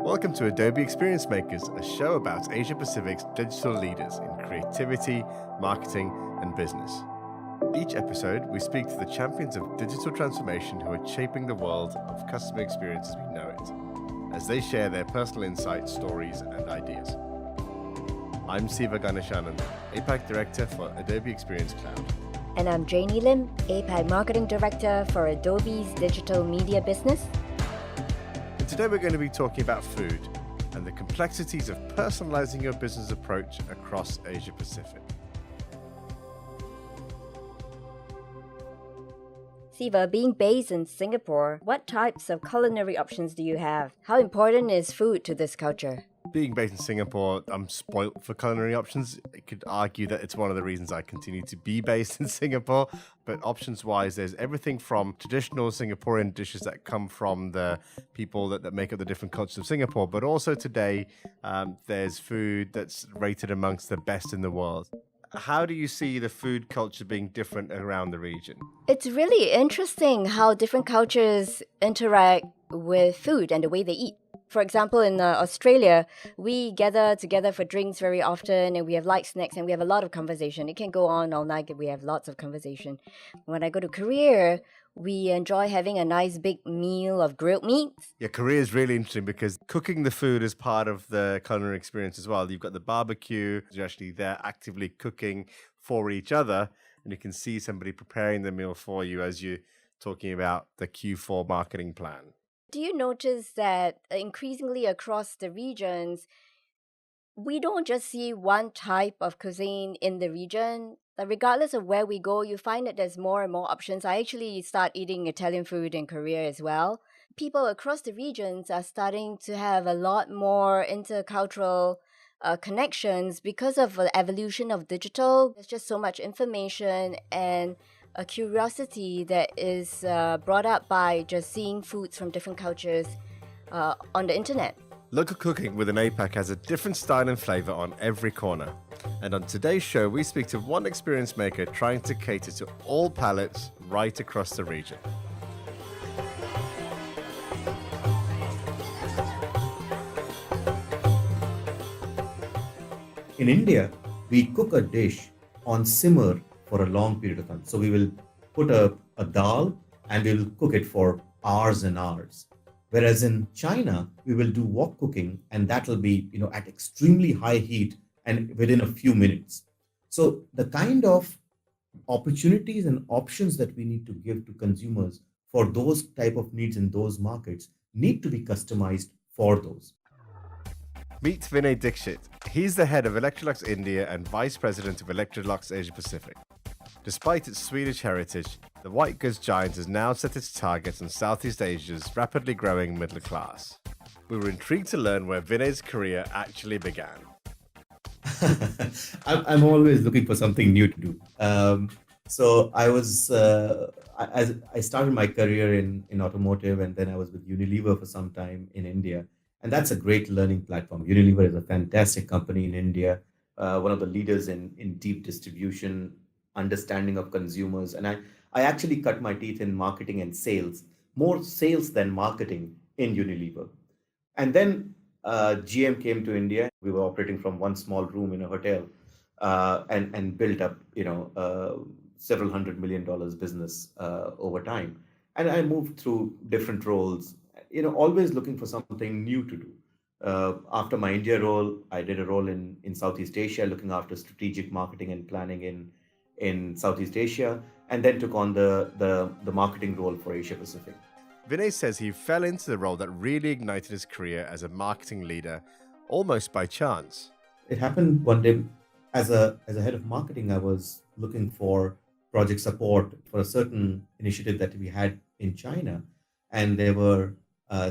Welcome to Adobe Experience Makers, a show about Asia Pacific's digital leaders in creativity, marketing, and business. Each episode, we speak to the champions of digital transformation who are shaping the world of customer experience as we know it, as they share their personal insights, stories, and ideas. I'm Siva Ganeshanand, APAC Director for Adobe Experience Cloud. And I'm Janie Lim, APAC Marketing Director for Adobe's digital media business. Today we're going to be talking about food and the complexities of personalizing your business approach across Asia Pacific. Siva, being based in Singapore, what types of culinary options do you have? How important is food to this culture? Being based in Singapore, I'm spoilt for culinary options. I could argue that it's one of the reasons I continue to be based in Singapore. But options-wise, there's everything from traditional Singaporean dishes that come from the people that make up the different cultures of Singapore. But also today, there's food that's rated amongst the best in the world. How do you see the food culture being different around the region? It's really interesting how different cultures interact with food and the way they eat. For example, in Australia, we gather together for drinks very often and we have light snacks and we have a lot of conversation. It can go on all night. We have lots of conversation. When I go to Korea, we enjoy having a nice big meal of grilled meats. Yeah, Korea is really interesting because cooking the food is part of the culinary experience as well. You've got the barbecue, you're actually there actively cooking for each other, and you can see somebody preparing the meal for you as you're talking about the Q4 marketing plan. Do you notice that increasingly across the regions, we don't just see one type of cuisine in the region? Regardless of where we go, you find that there's more and more options. I actually start eating Italian food in Korea as well. People across the regions are starting to have a lot more intercultural connections because of the evolution of digital. There's just so much information and a curiosity that is brought up by just seeing foods from different cultures on the internet. Local cooking with an APAC has a different style and flavor on every corner. And on today's show, we speak to one experience maker trying to cater to all palates right across the region. In India, we cook a dish on simmer for a long period of time. So we will put a dal and we will cook it for hours and hours. Whereas in China, we will do wok cooking and that will be, at extremely high heat and within a few minutes. So the kind of opportunities and options that we need to give to consumers for those type of needs in those markets need to be customized for those. Meet Vinay Dixit. He's the head of Electrolux India and vice president of Electrolux Asia Pacific. Despite its Swedish heritage, the white goods giant has now set its targets on Southeast Asia's rapidly growing middle class. We were intrigued to learn where Vinay's career actually began. I'm always looking for something new to do. So I started my career in automotive, and then I was with Unilever for some time in India. And that's a great learning platform. Unilever is a fantastic company in India, one of the leaders in deep distribution, understanding of consumers. And I actually cut my teeth in marketing and sales, more sales than marketing in Unilever. And then GM came to India. We were operating from one small room in a hotel and built up, several $100 million business over time. And I moved through different roles, always looking for something new to do. After my India role, I did a role in Southeast Asia, looking after strategic marketing and planning in Southeast Asia, and then took on the marketing role for Asia Pacific. Vinay says he fell into the role that really ignited his career as a marketing leader, almost by chance. It happened one day. As a head of marketing, I was looking for project support for a certain initiative that we had in China, and there were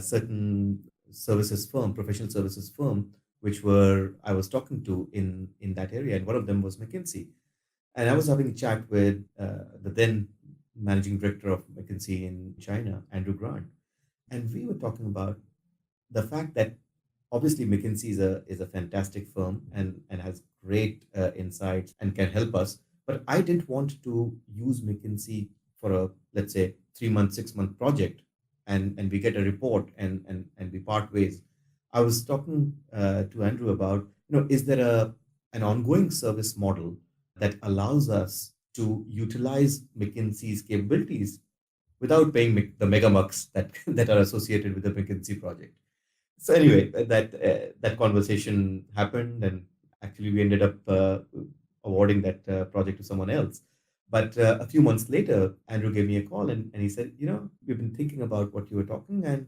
certain professional services firm, which I was talking to in that area, and one of them was McKinsey. And I was having a chat with the then managing director of McKinsey in China, Andrew Grant, and we were talking about the fact that obviously McKinsey is a fantastic firm and has great insights and can help us, but I didn't want to use McKinsey for a, let's say, 3-month, 6-month project and we get a report and we part ways. I was talking to Andrew about, is there an ongoing service model that allows us to utilize McKinsey's capabilities without paying the megabucks that that are associated with the McKinsey project? So anyway, that conversation happened, and actually we ended up awarding that project to someone else. But a few months later, Andrew gave me a call, and he said, we've been thinking about what you were talking, and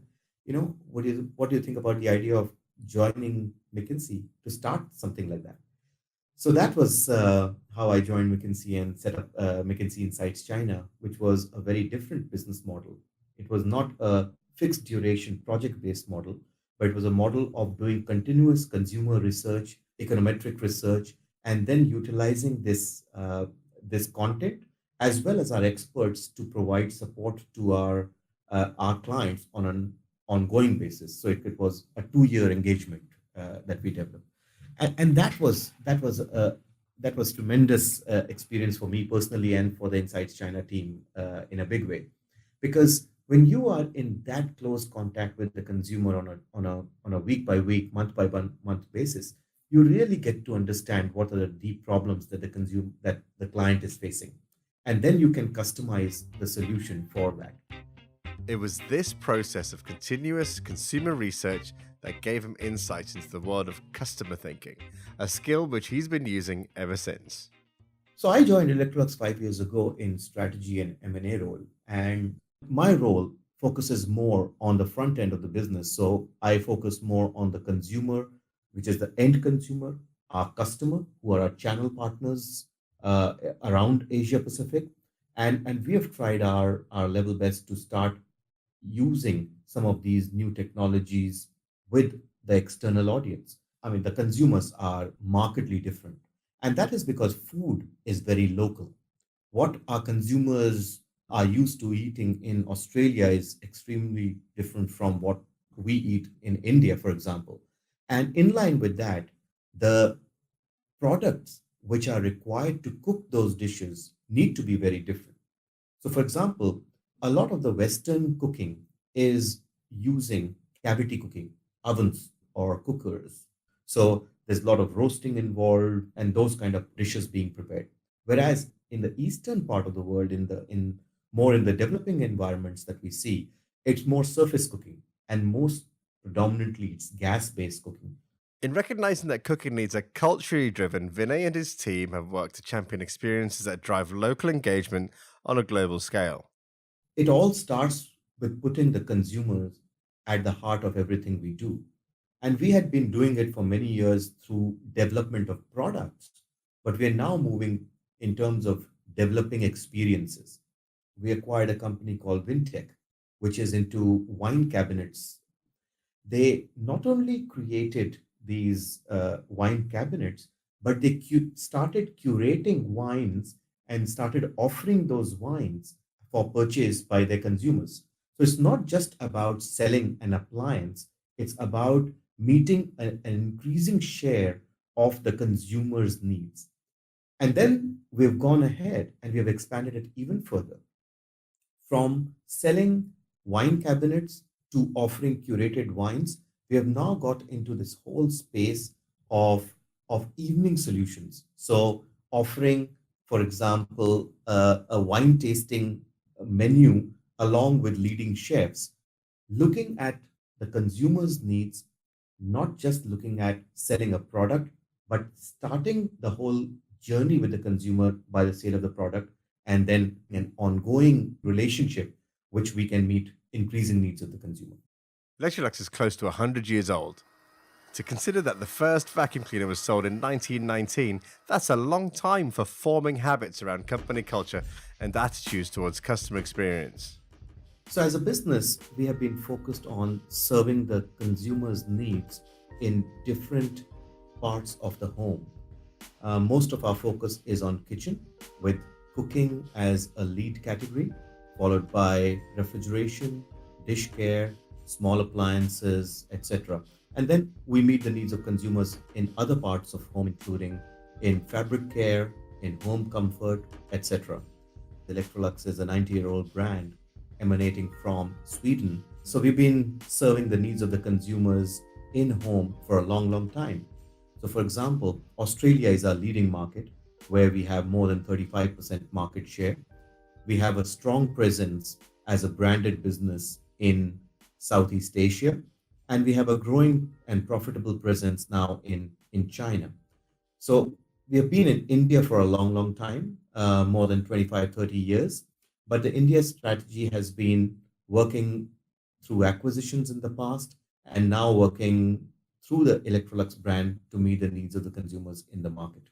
what do you think about the idea of joining McKinsey to start something like that? So that was how I joined McKinsey and set up McKinsey Insights China, which was a very different business model. It was not a fixed duration project based model, but it was a model of doing continuous consumer research, econometric research, and then utilizing this content as well as our experts to provide support to our clients on an ongoing basis. So it was a 2 year engagement that we developed, and that was tremendous experience for me personally and for the Insights China team in a big way, because when you are in that close contact with the consumer on a week by week, month by month basis, you really get to understand what are the deep problems that the client is facing, and then you can customize the solution for that. It was this process of continuous consumer research that gave him insight into the world of customer thinking, a skill which he's been using ever since. So I joined Electrolux 5 years ago in strategy and M&A role, and my role focuses more on the front end of the business. So I focus more on the consumer, which is the end consumer, our customer, who are our channel partners around Asia Pacific, and we have tried our level best to start using some of these new technologies with the external audience. I mean, the consumers are markedly different. And that is because food is very local. What our consumers are used to eating in Australia is extremely different from what we eat in India, for example. And in line with that, the products which are required to cook those dishes need to be very different. So, for example, a lot of the Western cooking is using cavity cooking, ovens or cookers. So there's a lot of roasting involved and those kind of dishes being prepared. Whereas in the eastern part of the world, in the developing environments that we see, it's more surface cooking, and most predominantly it's gas-based cooking. In recognizing that cooking needs are culturally driven, Vinay and his team have worked to champion experiences that drive local engagement on a global scale. It all starts with putting the consumers at the heart of everything we do. And we had been doing it for many years through development of products, but we are now moving in terms of developing experiences. We acquired a company called Vintech, which is into wine cabinets. They not only created these wine cabinets, but they started curating wines and started offering those wines for purchase by their consumers. So it's not just about selling an appliance, it's about meeting an increasing share of the consumer's needs. And then we've gone ahead and we have expanded it even further, from selling wine cabinets to offering curated wines. We have now got into this whole space of, of evening solutions. So offering, for example, a wine tasting menu along with leading chefs, looking at the consumer's needs, not just looking at selling a product, but starting the whole journey with the consumer by the sale of the product, and then an ongoing relationship which we can meet increasing needs of the consumer. Electrolux is close to 100 years old. To consider that the first vacuum cleaner was sold in 1919, that's a long time for forming habits around company culture and attitudes towards customer experience. So, as a business, we have been focused on serving the consumer's needs in different parts of the home. Most of our focus is on kitchen, with cooking as a lead category, followed by refrigeration, dish care, small appliances, etc. And then we meet the needs of consumers in other parts of home, including in fabric care, in home comfort, etc. Electrolux is a 90-year-old brand emanating from Sweden. So we've been serving the needs of the consumers in home for a long, long time. So, for example, Australia is our leading market where we have more than 35% market share. We have a strong presence as a branded business in Southeast Asia, and we have a growing and profitable presence now in China. So we have been in India for a long, long time, more than 25, 30 years. But the India strategy has been working through acquisitions in the past and now working through the Electrolux brand to meet the needs of the consumers in the market.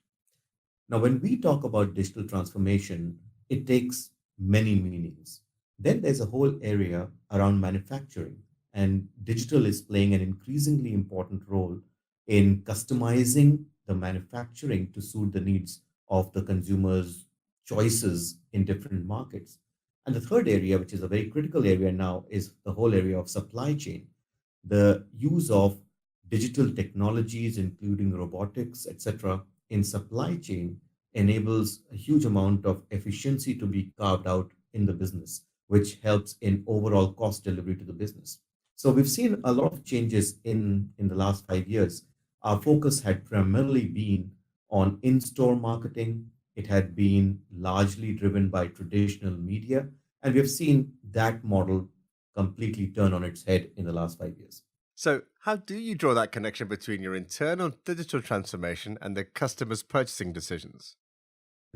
Now, when we talk about digital transformation, it takes many meanings. Then there's a whole area around manufacturing, and digital is playing an increasingly important role in customizing the manufacturing to suit the needs of the consumers' choices in different markets. And the third area, which is a very critical area now, is the whole area of supply chain. The use of digital technologies, including robotics, etc., in supply chain enables a huge amount of efficiency to be carved out in the business, which helps in overall cost delivery to the business. So we've seen a lot of changes in the last 5 years. Our focus had primarily been on in-store marketing. It had been largely driven by traditional media, and we've seen that model completely turn on its head in the last 5 years. So, how do you draw that connection between your internal digital transformation and the customer's purchasing decisions?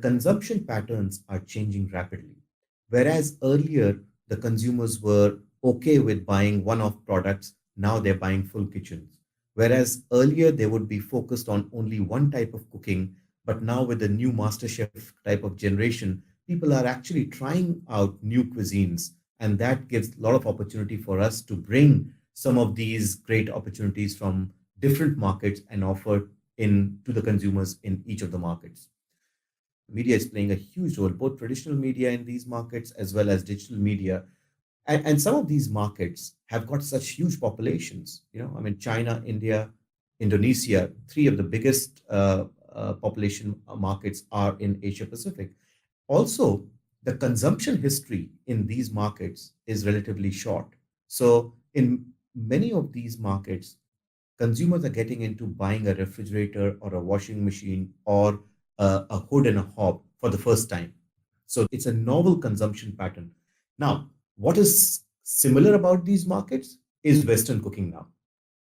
Consumption patterns are changing rapidly. Whereas earlier the consumers were okay with buying one off products, now they're buying full kitchens. Whereas earlier they would be focused on only one type of cooking, but now with the new MasterChef type of generation, people are actually trying out new cuisines. And that gives a lot of opportunity for us to bring some of these great opportunities from different markets and offer in to the consumers in each of the markets. Media is playing a huge role, both traditional media in these markets as well as digital media. And some of these markets have got such huge populations. I mean, China, India, Indonesia, three of the biggest population markets are in Asia Pacific. Also, the consumption history in these markets is relatively short. So, in many of these markets, consumers are getting into buying a refrigerator or a washing machine or a hood and a hob for the first time. So it's a novel consumption pattern. Now, what is similar about these markets is Western cooking now.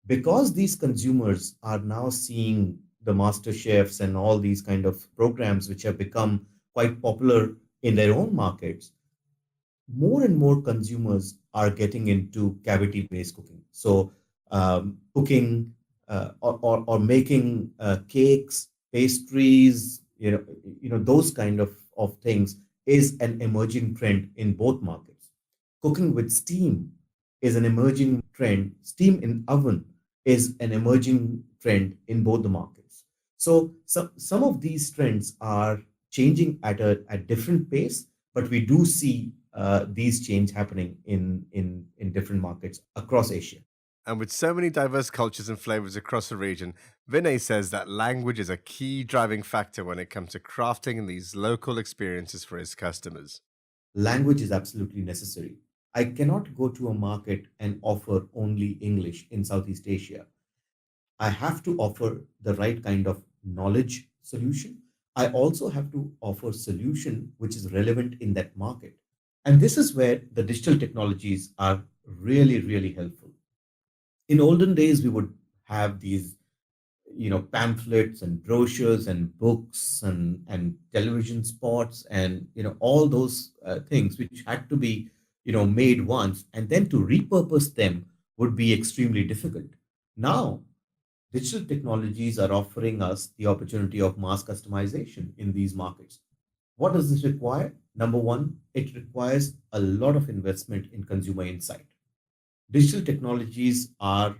Because these consumers are now seeing the master chefs and all these kind of programs which have become quite popular in their own markets, more and more consumers are getting into cavity based cooking. So cooking or making cakes, pastries, those kind of things is an emerging trend in both markets. Cooking with steam is an emerging trend. Steam in oven is an emerging trend in both the markets. So some of these trends are changing at different pace, but we do see these change happening in different markets across Asia. And with so many diverse cultures and flavors across the region, Vinay says that language is a key driving factor when it comes to crafting these local experiences for his customers. Language is absolutely necessary. I cannot go to a market and offer only English in Southeast Asia. I have to offer the right kind of knowledge solution. I also have to offer solution which is relevant in that market. And this is where the digital technologies are really, really helpful. In olden days, we would have these, pamphlets and brochures and books and television spots and, all those things which had to be, made once and then to repurpose them would be extremely difficult. Now, digital technologies are offering us the opportunity of mass customization in these markets. What does this require? Number one, it requires a lot of investment in consumer insight. Digital technologies are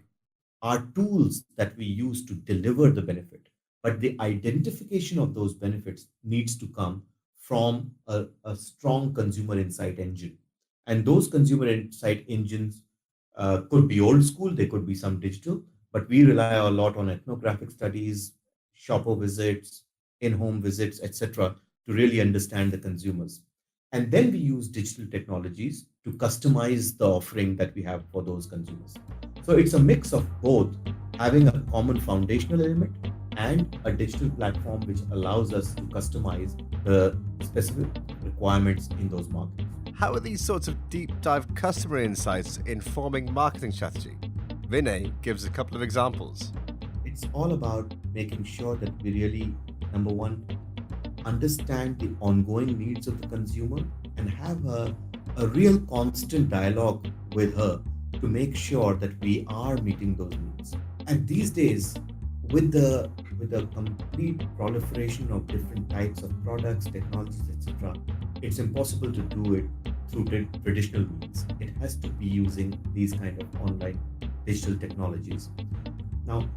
tools that we use to deliver the benefit, but the identification of those benefits needs to come from a strong consumer insight engine. And those consumer insight engines could be old school, they could be some digital, but we rely a lot on ethnographic studies, shopper visits, in-home visits, etc., to really understand the consumers. And then we use digital technologies to customize the offering that we have for those consumers. So it's a mix of both. having a common foundational element and a digital platform which allows us to customize the specific requirements in those markets. How are these sorts of deep dive customer insights informing marketing strategy? Vinay gives a couple of examples. It's all about making sure that we really, number one, understand the ongoing needs of the consumer and have a real constant dialogue with her to make sure that we are meeting those needs. And these days, with the complete proliferation of different types of products, technologies, etc., it's impossible to do it through traditional means. It has to be using these kind of online digital technologies. Now,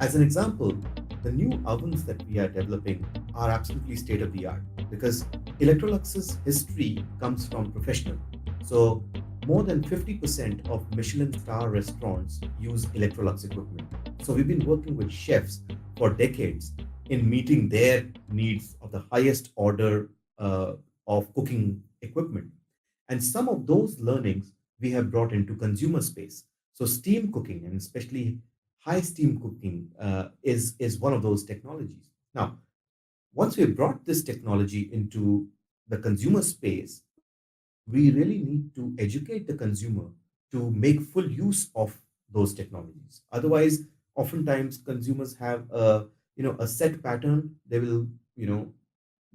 as an example, the new ovens that we are developing are absolutely state of the art because Electrolux's history comes from professional. So more than 50% of Michelin star restaurants use Electrolux equipment. So we've been working with chefs for decades in meeting their needs of the highest order of cooking equipment. And some of those learnings we have brought into consumer space. So steam cooking and especially high steam cooking is one of those technologies. Now, once we have brought this technology into the consumer space, we really need to educate the consumer to make full use of those technologies. Otherwise, oftentimes consumers have a set pattern. They will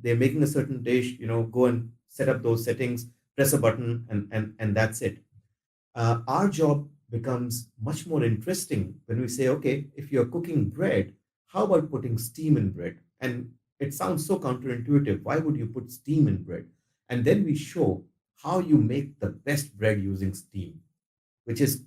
they're making a certain dish, go and set up those settings, press a button, and that's it. Our job becomes much more interesting when we say, okay, if you're cooking bread, how about putting steam in bread? And it sounds so counterintuitive. Why would you put steam in bread? And then we show how you make the best bread using steam, which is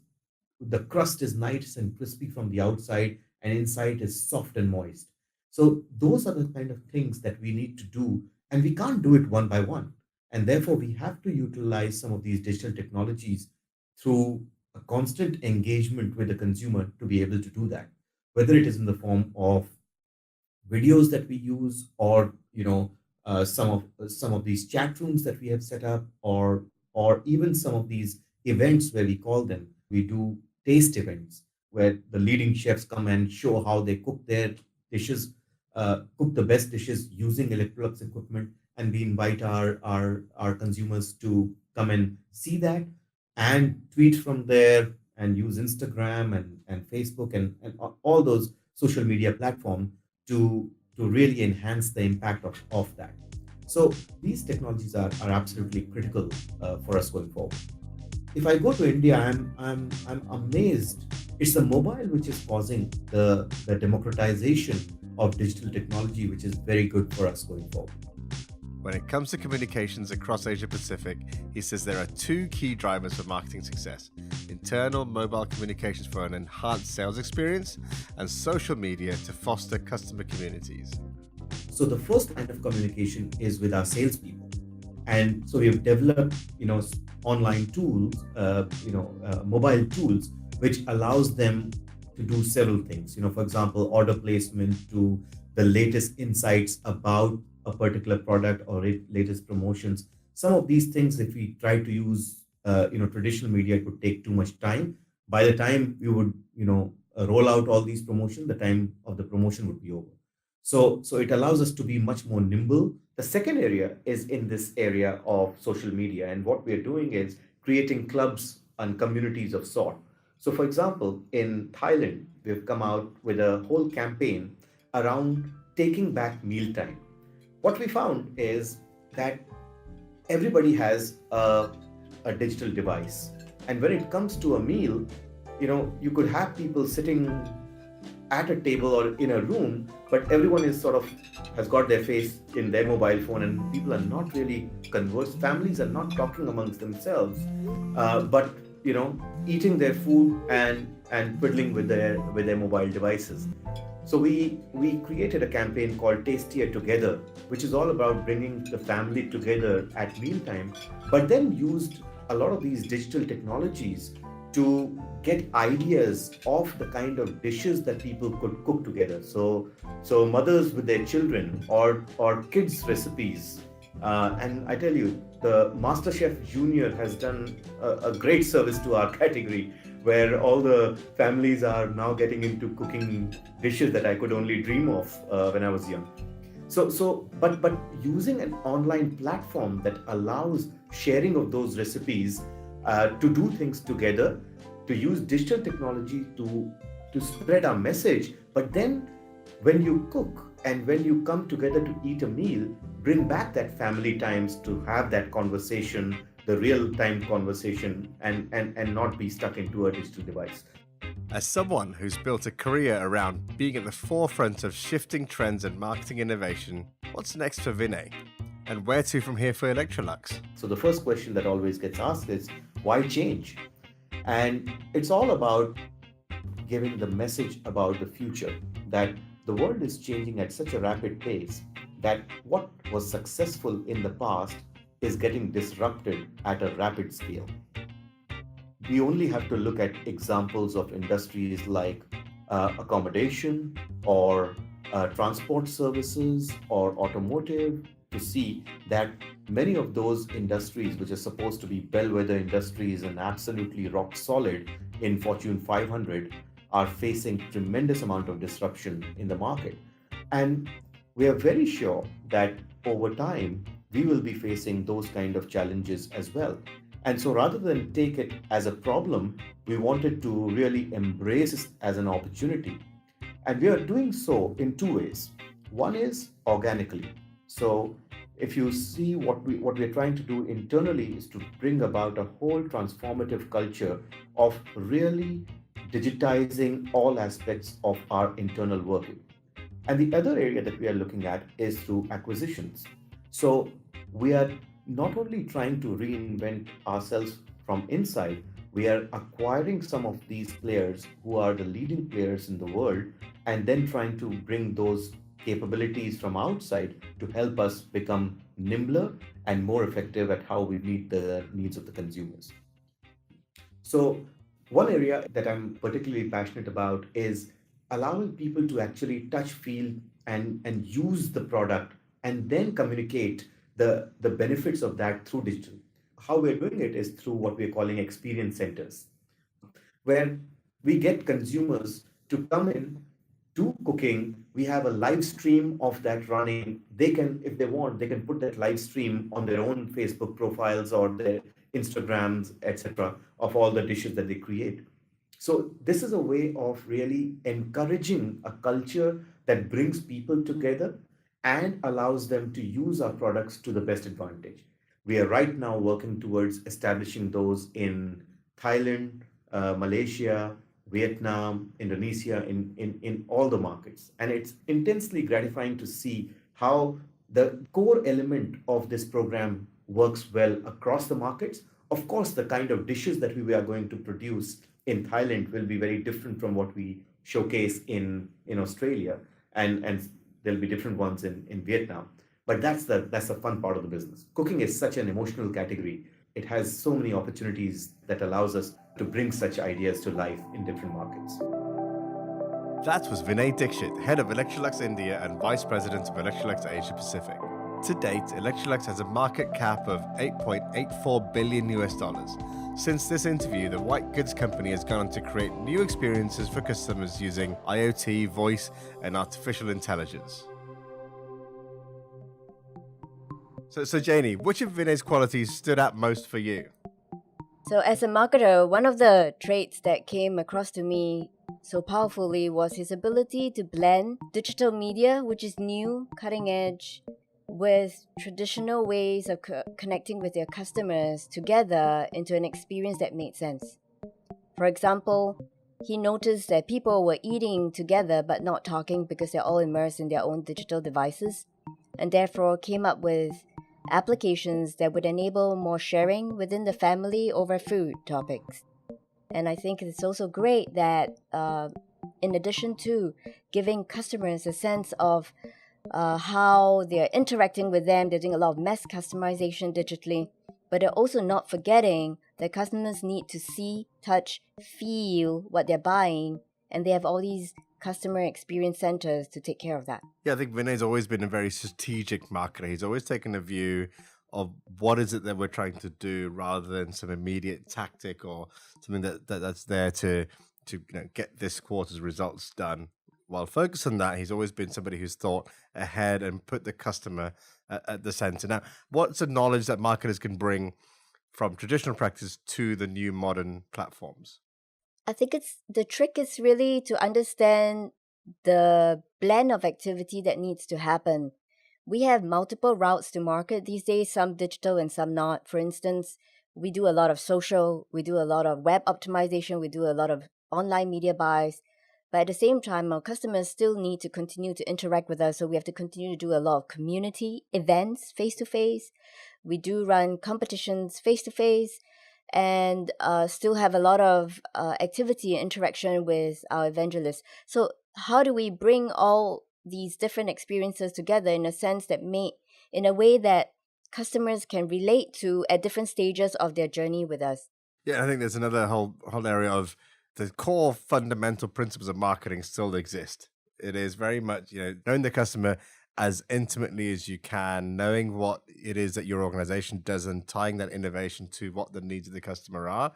the crust is nice and crispy from the outside, and inside is soft and moist. So those are the kind of things that we need to do, and we can't do it one by one. And therefore, we have to utilize some of these digital technologies through a constant engagement with the consumer to be able to do that, whether it is in the form of videos that we use or some of these chat rooms that we have set up or even some of these events where we call them we do taste events where the leading chefs come and show how they cook their dishes, cook the best dishes using Electrolux equipment, and we invite our consumers to come and see that and tweet from there and use Instagram and Facebook and all those social media platforms to really enhance the impact of that. So these technologies are absolutely critical for us going forward. If I go to India, I'm amazed. It's the mobile which is causing the democratization of digital technology, which is very good for us going forward. When it comes to communications across Asia Pacific, he says there are two key drivers for marketing success: internal mobile communications for an enhanced sales experience and social media to foster customer communities. So the first kind of communication is with our salespeople. And so we have developed, online tools, mobile tools, which allows them to do several things. For example, order placement to the latest insights about a particular product or latest promotions. Some of these things, if we try to use, traditional media, it would take too much time. By the time we would, roll out all these promotions, the time of the promotion would be over. So it allows us to be much more nimble. The second area is in this area of social media. And what we're doing is creating clubs and communities of sort. So for example, in Thailand, we've come out with a whole campaign around taking back mealtime. What we found is that everybody has a digital device. And when it comes to a meal, you could have people sitting at a table or in a room, but everyone is has got their face in their mobile phone and people are not really conversed. Families are not talking amongst themselves, but eating their food and twiddling with their mobile devices. So we created a campaign called Tastier Together, which is all about bringing the family together at mealtime, but then used a lot of these digital technologies to get ideas of the kind of dishes that people could cook together. So mothers with their children or kids recipes. And I tell you, the MasterChef Junior has done a great service to our category, where all the families are now getting into cooking dishes that I could only dream of when I was young. But using an online platform that allows sharing of those recipes, to do things together, to use digital technology to spread our message. But then when you cook and when you come together to eat a meal, bring back that family times to have that conversation, the real time conversation, and not be stuck into a digital device. As someone who's built a career around being at the forefront of shifting trends and marketing innovation, what's next for Vinay? And where to from here for Electrolux? So the first question that always gets asked is, why change? And it's all about giving the message about the future, that the world is changing at such a rapid pace that what was successful in the past is getting disrupted at a rapid scale. We only have to look at examples of industries like accommodation or transport services or automotive to see that many of those industries, which are supposed to be bellwether industries and absolutely rock solid in Fortune 500, are facing tremendous amount of disruption in the market. And we are very sure that over time, we will be facing those kind of challenges as well. And so rather than take it as a problem, we wanted to really embrace it as an opportunity. And we are doing so in two ways. One is organically. So if you see what we're trying to do internally is to bring about a whole transformative culture of really digitizing all aspects of our internal working. And the other area that we are looking at is through acquisitions. So we are not only trying to reinvent ourselves from inside, we are acquiring some of these players who are the leading players in the world and then trying to bring those capabilities from outside to help us become nimbler and more effective at how we meet the needs of the consumers. So, one area that I'm particularly passionate about is allowing people to actually touch, feel, and use the product and then communicate the benefits of that through digital. How we're doing it is through what we're calling experience centers, where we get consumers to come in to cooking. We have a live stream of that running. They can, if they want, they can put that live stream on their own Facebook profiles or their Instagrams, etc., of all the dishes that they create. So this is a way of really encouraging a culture that brings people together and allows them to use our products to the best advantage. We are right now working towards establishing those in Thailand, Malaysia, Vietnam, Indonesia, in all the markets. And it's intensely gratifying to see how the core element of this program works well across the markets. Of course, the kind of dishes that we are going to produce in Thailand will be very different from what we showcase in Australia, and there'll be different ones in Vietnam. But that's the fun part of the business. Cooking is such an emotional category. It has so many opportunities that allows us to bring such ideas to life in different markets. That was Vinay Dixit, head of Electrolux India and vice president of Electrolux Asia Pacific. To date, Electrolux has a market cap of $8.84 billion US. Since this interview, the white goods company has gone on to create new experiences for customers using IoT, voice, and artificial intelligence. So Janie, which of Vinay's qualities stood out most for you? So, as a marketer, one of the traits that came across to me so powerfully was his ability to blend digital media, which is new, cutting edge, with traditional ways of connecting with your customers together into an experience that made sense. For example, he noticed that people were eating together but not talking because they're all immersed in their own digital devices, and therefore came up with applications that would enable more sharing within the family over food topics. And I think it's also great that in addition to giving customers a sense of how they're interacting with them, they're doing a lot of mass customization digitally, but they're also not forgetting that customers need to see, touch, feel what they're buying, and they have all these customer experience centers to take care of that. Yeah, I think Vinay's always been a very strategic marketer. He's always taken a view of what is it that we're trying to do, rather than some immediate tactic or something that's there to get this quarter's results done. While focused on that, he's always been somebody who's thought ahead and put the customer at the center. Now, what's the knowledge that marketers can bring from traditional practice to the new modern platforms? I think the trick is really to understand the blend of activity that needs to happen. We have multiple routes to market these days, some digital and some not. For instance, we do a lot of social, we do a lot of web optimization, we do a lot of online media buys. But at the same time, our customers still need to continue to interact with us. So we have to continue to do a lot of community events face-to-face. We do run competitions face-to-face, and still have a lot of activity and interaction with our evangelists. So how do we bring all these different experiences together in a sense that in a way that customers can relate to at different stages of their journey with us? Yeah, I think there's another whole area of the core fundamental principles of marketing still exist. It is very much, knowing the customer as intimately as you can, knowing what it is that your organization does and tying that innovation to what the needs of the customer are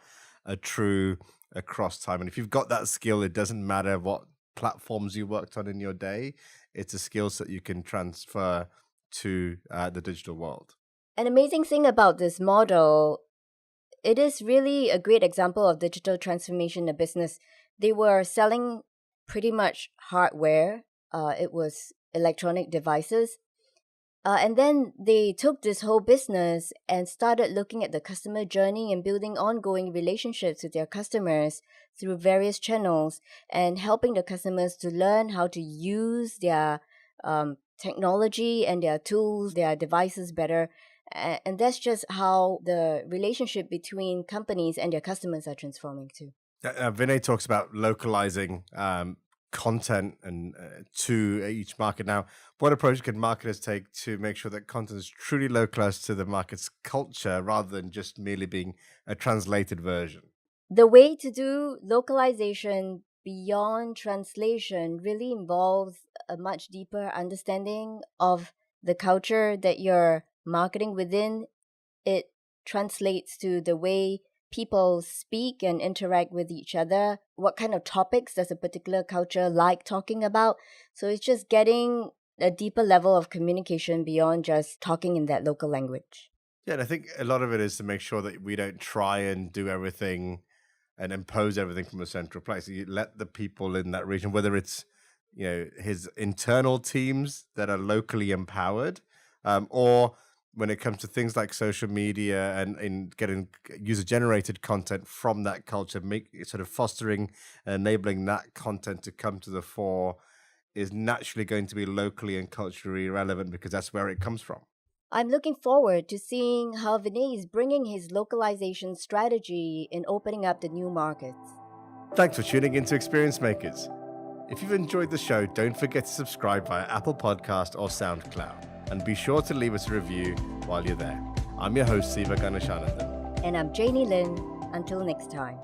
true across time. And if you've got that skill, it doesn't matter what platforms you worked on in your day. It's a skill set you can transfer to the digital world. An amazing thing about this model, it is really a great example of digital transformation in a business. They were selling pretty much hardware. It was electronic devices. And then they took this whole business and started looking at the customer journey and building ongoing relationships with their customers through various channels and helping the customers to learn how to use their technology and their tools, their devices better. And that's just how the relationship between companies and their customers are transforming too. Vinay talks about localizing content and to each market. Now, what approach can marketers take to make sure that content is truly localized to the market's culture rather than just merely being a translated version? The way to do localization beyond translation really involves a much deeper understanding of the culture that you're marketing within. It translates to the way people speak and interact with each other. What kind of topics does a particular culture like talking about? So it's just getting a deeper level of communication beyond just talking in that local language. Yeah, and I think a lot of it is to make sure that we don't try and do everything and impose everything from a central place. You let the people in that region, whether it's his internal teams that are locally empowered, or when it comes to things like social media and in getting user-generated content from that culture, fostering and enabling that content to come to the fore is naturally going to be locally and culturally relevant because that's where it comes from. I'm looking forward to seeing how Vinay is bringing his localization strategy in opening up the new markets. Thanks for tuning into Experience Makers. If you've enjoyed the show, don't forget to subscribe via Apple Podcast or SoundCloud. And be sure to leave us a review while you're there. I'm your host, Siva Ganeshanathan. And I'm Janie Lin. Until next time.